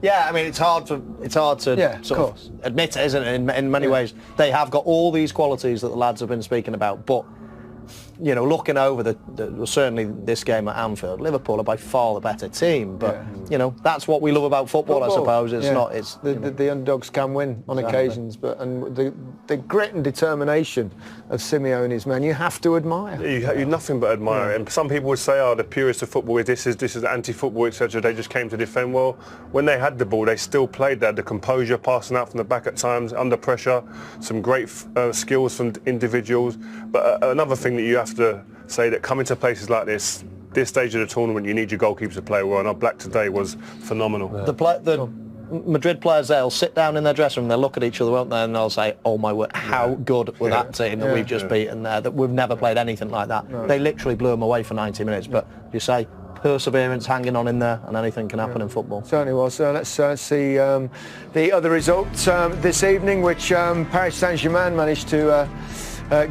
Yeah, I mean, it's hard to sort of admit it, isn't it? In many ways, they have got all these qualities that the lads have been speaking about, but you know, looking over certainly this game at Anfield, Liverpool are by far the better team. But you know, that's what we love about football, I suppose. It's not. It's the underdogs can win on occasions, but the grit and determination of Simeone's men, you have to admire. You nothing but admire it. And some people would say, "Oh, the purists of football, this is anti-football, etc." They just came to defend. Well, when they had the ball, they still played. They had the composure, passing out from the back at times, under pressure. Some great skills from individuals. But another thing that you have to say, that coming to places like this stage of the tournament, you need your goalkeepers to play well, and our black today was phenomenal. Yeah. The Madrid players, they'll sit down in their dressing room, they'll look at each other, won't they, and they'll say, oh my word, how good were that team that we've just beaten there, that we've never played anything like that. No. They literally blew them away for 90 minutes, but you say, perseverance hanging on in there, and anything can happen in football. Certainly was. So let's see the other results this evening, which Paris Saint-Germain managed to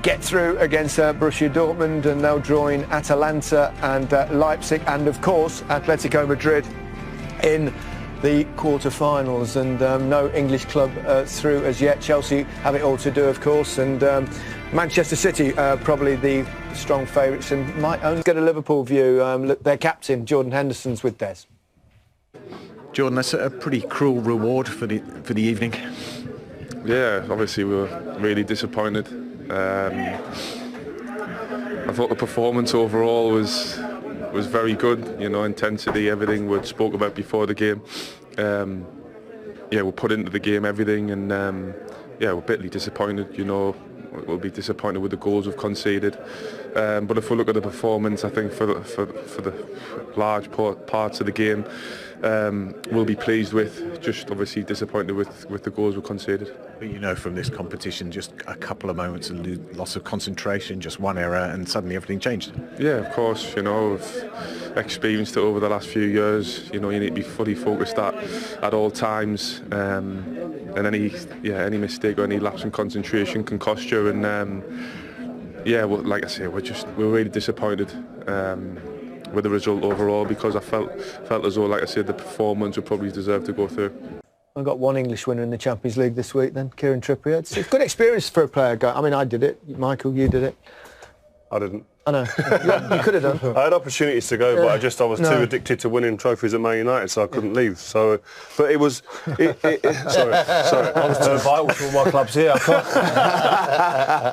get through against Borussia Dortmund, and they'll join Atalanta and Leipzig, and of course Atletico Madrid in the quarter-finals, and no English club through as yet. Chelsea have it all to do, of course, and Manchester City probably the strong favourites, and might only get a Liverpool view. Their captain Jordan Henderson's with Des. Jordan, that's a pretty cruel reward for the evening. Yeah, obviously we were really disappointed. I thought the performance overall was very good. You know, intensity, everything we spoke about before the game. We put into the game everything, and we're bitterly disappointed. You know, we'll be disappointed with the goals we've conceded. But if we look at the performance, I think for the large parts of the game, we'll be pleased with. Just obviously disappointed with the goals we conceded. But you know, from this competition, just a couple of moments of loss of concentration, just one error, and suddenly everything changed. Yeah, of course. You know, I've experienced it over the last few years. You know, you need to be fully focused at all times, and any mistake or any lapse in concentration can cost you. And well, like I say, we're really disappointed with the result overall, because I felt as though, like I said, the performance would probably deserve to go through. I've got one English winner in the Champions League this week then, Kieran Trippier. It's a good experience for a player. I mean, I did it. Michael, you did it. I didn't. I know. You could have done. I had opportunities to go, but I was too addicted to winning trophies at Man United, so I couldn't leave. So, but it was. Sorry. I was too vital to all my clubs here.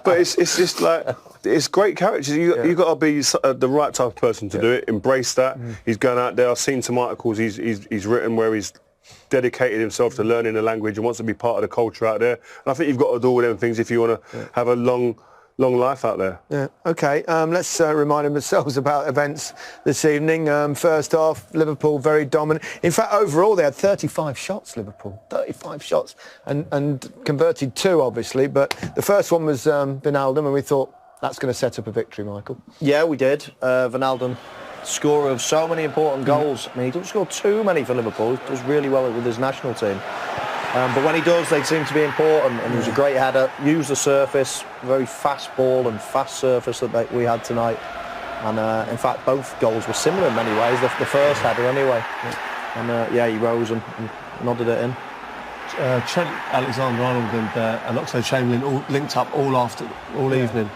But it's just like, it's great characters. You got to be the right type of person to do it. Embrace that. He's going out there. I've seen some articles he's written where he's dedicated himself to learning the language and wants to be part of the culture out there. And I think you've got to do all them things if you want to have a long life out there. Yeah. Okay. Let's remind ourselves about events this evening. First half, Liverpool very dominant. In fact, overall they had 35 shots. Liverpool 35 shots and converted 2, obviously. But the first one was Wijnaldum, and we thought that's going to set up a victory, Michael. Yeah, we did. Wijnaldum, scorer of so many important goals. I mean, he doesn't score too many for Liverpool. He does really well with his national team. But when he does, they seem to be important, and he was a great header, used the surface, very fast ball and fast surface that we had tonight. And in fact, both goals were similar in many ways, the first header anyway. And he rose and nodded it in. Trent Alexander-Arnold and Oxlade-Chamberlain all linked up all evening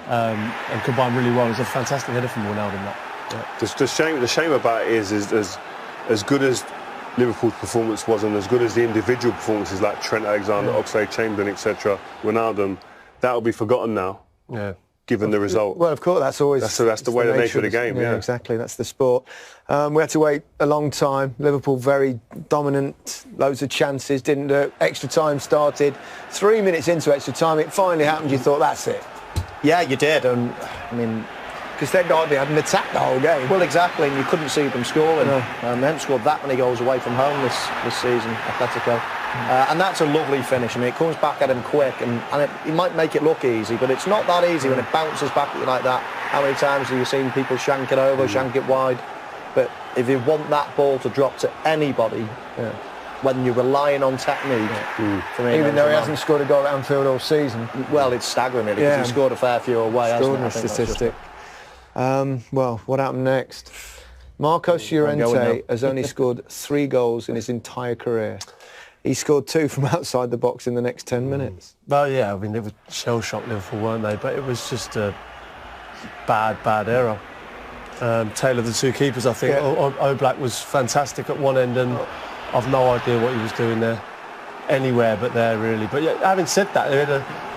and combined really well. It was a fantastic header from Wijnaldum. The shame about it is as good as Liverpool's performance was, and as good as the individual performances like Trent Alexander, Oxlade-Chamberlain, etc., Wijnaldum, that will be forgotten now. Yeah. Given the result. Well, of course, that's the way, the nature of the game. Yeah, exactly. That's the sport. We had to wait a long time. Liverpool very dominant, loads of chances, didn't do it. Extra time started. 3 minutes into extra time, it finally happened. You thought, that's it. Yeah, you did. And I mean, because they hadn't attacked the whole game. Well, exactly, and you couldn't see them scoring. They haven't scored that many goals away from home this season, Atletico. And that's a lovely finish. I mean, it comes back at him quick, and it might make it look easy, but it's not that easy when it bounces back at you like that. How many times have you seen people shank it over, shank it wide? But if you want that ball to drop to anybody, when you're relying on technique, for me, even though he hasn't scored a goal at Anfield all season. Well, it's staggering, really, because he scored a fair few away. Extraordinary statistic. Well, what happened next? Marcos going Llorente now. has only scored 3 goals in his entire career. He scored 2 from outside the box in the next 10 minutes. Well, yeah, I mean, they were shell-shocked Liverpool, weren't they? But it was just a bad error. Tale of the two keepers, I think. Yeah. Oblak was fantastic at one end, and I've no idea what he was doing there, anywhere but there, really. But yeah, having said that, they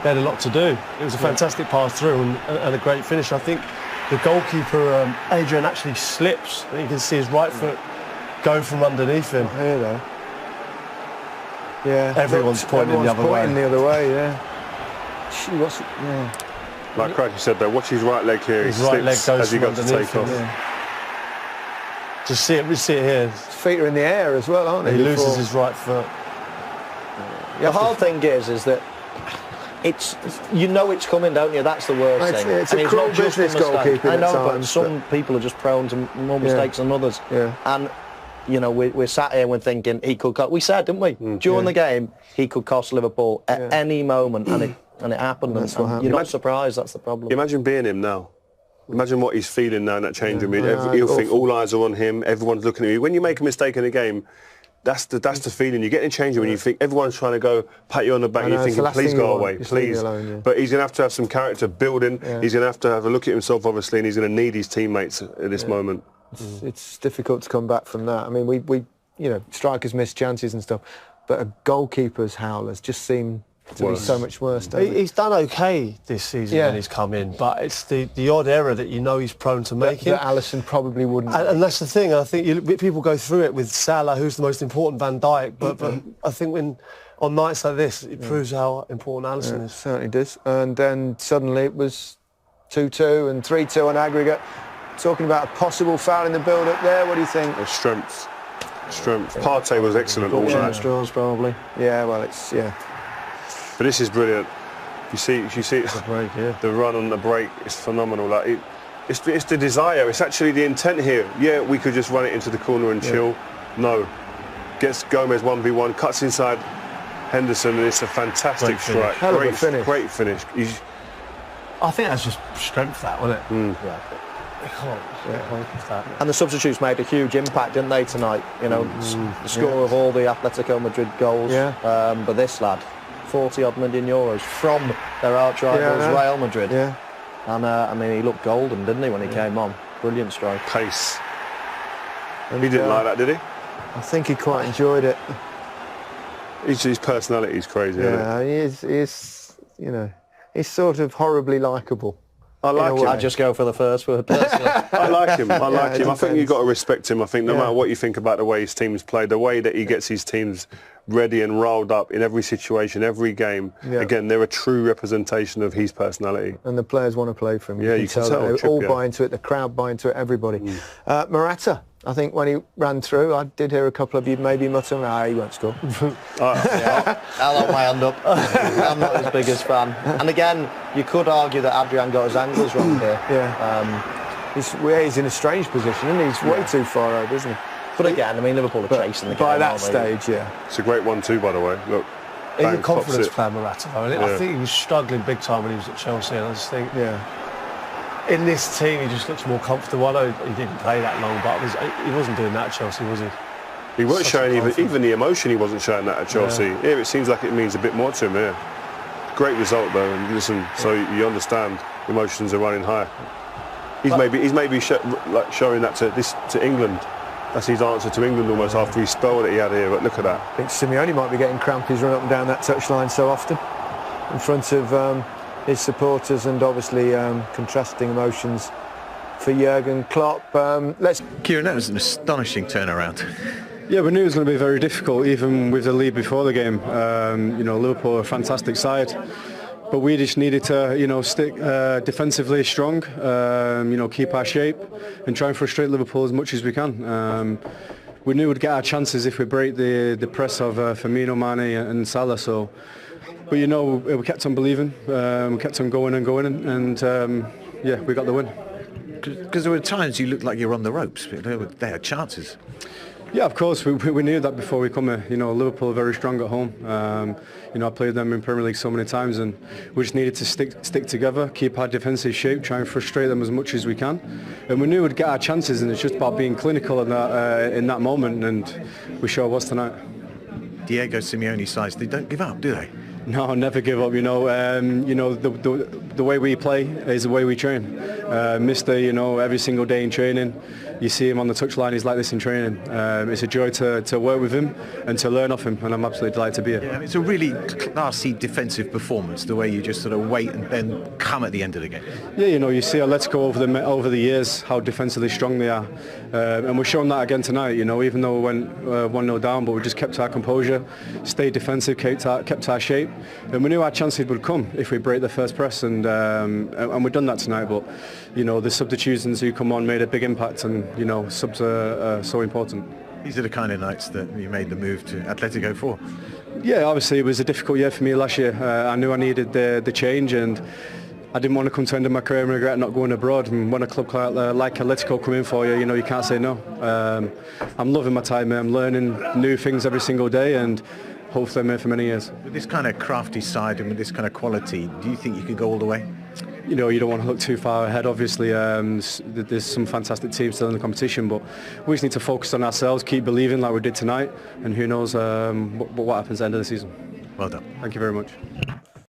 had a lot to do. It was a fantastic pass through and a great finish. I think the goalkeeper, Adrian, actually slips. You can see his right foot go from underneath him. Here, though. Yeah. Everyone's pointing the other way. Yeah. Gee, what's it? Yeah. Like Craig said though, watch his right leg here. His he right leg slips goes as he from goes to underneath take him, off. Yeah. Just see it. We see it here. His feet are in the air as well, aren't they? He loses his right foot. The hard thing is that it's it's coming, don't you? That's the worst thing. It's a cruel business, goalkeeping I know, at but times, some people are just prone to more mistakes than others. Yeah. And we're sat here and we're thinking he could. We said, didn't we, during the game, he could cost Liverpool at any moment, and it happened. That's what happened. You're not surprised. That's the problem. Imagine being him now. Imagine what he's feeling now in that changing room. He'll think all eyes are on him. Everyone's looking at you. When you make a mistake in a game, that's the feeling. You get in the changing room and you think everyone's trying to go pat you on the back. And you're thinking, please go away, please. But he's going to have some character building. Yeah. He's going to have a look at himself, obviously, and he's going to need his teammates at this moment. It's difficult to come back from that. I mean, we strikers miss chances and stuff, but a goalkeeper's howlers just seem to be so much worse. He's done okay this season when he's come in, but it's the odd error that he's prone to making. That Alisson probably wouldn't. And that's the thing. I think people go through it with Salah, who's the most important, Van Dijk, but I think on nights like this, it proves how important Alisson is. It certainly does. And then suddenly it was 2-2 and 3-2 on aggregate. Talking about a possible foul in the build-up there. What do you think? Strength. Partey was excellent all night. Straws, probably. Yeah, well, But this is brilliant. You see The break, the run on the break is phenomenal. Like it's the desire. It's actually the intent here. Yeah, we could just run it into the corner and chill. No, gets Gomez 1v1, cuts inside Henderson, and it's a fantastic strike. Hell of a finish. Great finish. I think that's just strength, that, wasn't it? Yeah. That. And the substitutes made a huge impact, didn't they, tonight? The score of all the Atletico Madrid goals. Yeah. But this lad, 40-odd million euros from their arch rivals, Real Madrid. Yeah. And he looked golden, didn't he, when he came on? Brilliant strike. Pace. And he didn't like that, did he? I think he quite enjoyed it. His personality is crazy. Yeah, he's sort of horribly likeable. I like him. I just go for the first word personally. I like him. I think depends. you've got to respect him. I think no matter what you think about the way his teams play, the way that he gets his teams ready and riled up in every situation, every game. Yeah. Again, they're a true representation of his personality. And the players want to play for him. Yeah, you can tell. They all buy into it. The crowd buy into it. Everybody. Morata. I think when he ran through, I did hear a couple of you maybe muttering, he won't score. I'll hold my hand up. I'm not his biggest fan. And again, you could argue that Ardian got his angles wrong here. Yeah. He's in a strange position, isn't he? He's way too far out, isn't he? But again, I mean, Liverpool are chasing the game. By that stage, It's a great one too, by the way. Look, he's a confidence player, Morata. I think he was struggling big time when he was at Chelsea, and I just think... In this team, he just looks more comfortable. I know he didn't play that long, but he wasn't doing that at Chelsea, was he? He wasn't showing even the emotion. He wasn't showing that at Chelsea. Here, it seems like it means a bit more to him here. Great result though, and listen, so you understand emotions are running high. He's maybe showing that to England. That's his answer to England almost after his spell that he had here. But look at that. I think Simeone might be getting cramp. He's run up and down that touchline so often in front of his supporters, and obviously contrasting emotions for Jurgen Klopp. Kieran, that was an astonishing turnaround. Yeah, we knew it was going to be very difficult, even with the lead before the game. Liverpool are a fantastic side, but we just needed to, stick defensively strong, keep our shape, and try and frustrate Liverpool as much as we can. We knew we'd get our chances if we break the press of Firmino, Mane, and Salah. But we kept on believing, we kept on going, and we got the win. Because there were times you looked like you were on the ropes, but they had chances. Yeah, of course. We knew that before we come here. You know, Liverpool are very strong at home. You know, I played them in Premier League so many times, and we just needed to stick together, keep our defensive shape, try and frustrate them as much as we can. And we knew we'd get our chances, and it's just about being clinical in that moment, and we sure was tonight. Diego Simeone's sides, they don't give up, do they? No, never give up. You know, the way we play is the way we train. Mister, you know, every single day in training, you see him on the touchline. He's like this in training. It's a joy to work with him and to learn off him, and I'm absolutely delighted to be here. Yeah, it's a really classy defensive performance, the way you just sort of wait and then come at the end of the game. Yeah, you know, you see Atletico over the years how defensively strong they are, and we're showing that again tonight. You know, even though we went 1-0 down, but we just kept our composure, stayed defensive, kept our shape, and we knew our chances would come if we break the first press, and we've done that tonight. But you know, the substitutions who come on made a big impact, and you know, subs are so important. These are the kind of nights that you made the move to Atletico for. Yeah, obviously it was a difficult year for me last year. I knew I needed the change, and I didn't want to come to the end of my career and regret not going abroad. And when a club like Atletico come in for you, you know, you can't say no. I'm loving my time here. I'm learning new things every single day, and hopefully I'm here for many years. With this kind of crafty side and with this kind of quality, do you think you could go all the way? You know, you don't want to look too far ahead, obviously. There's some fantastic teams still in the competition, but we just need to focus on ourselves, keep believing like we did tonight, and who knows what happens at the end of the season. Well done. Thank you very much.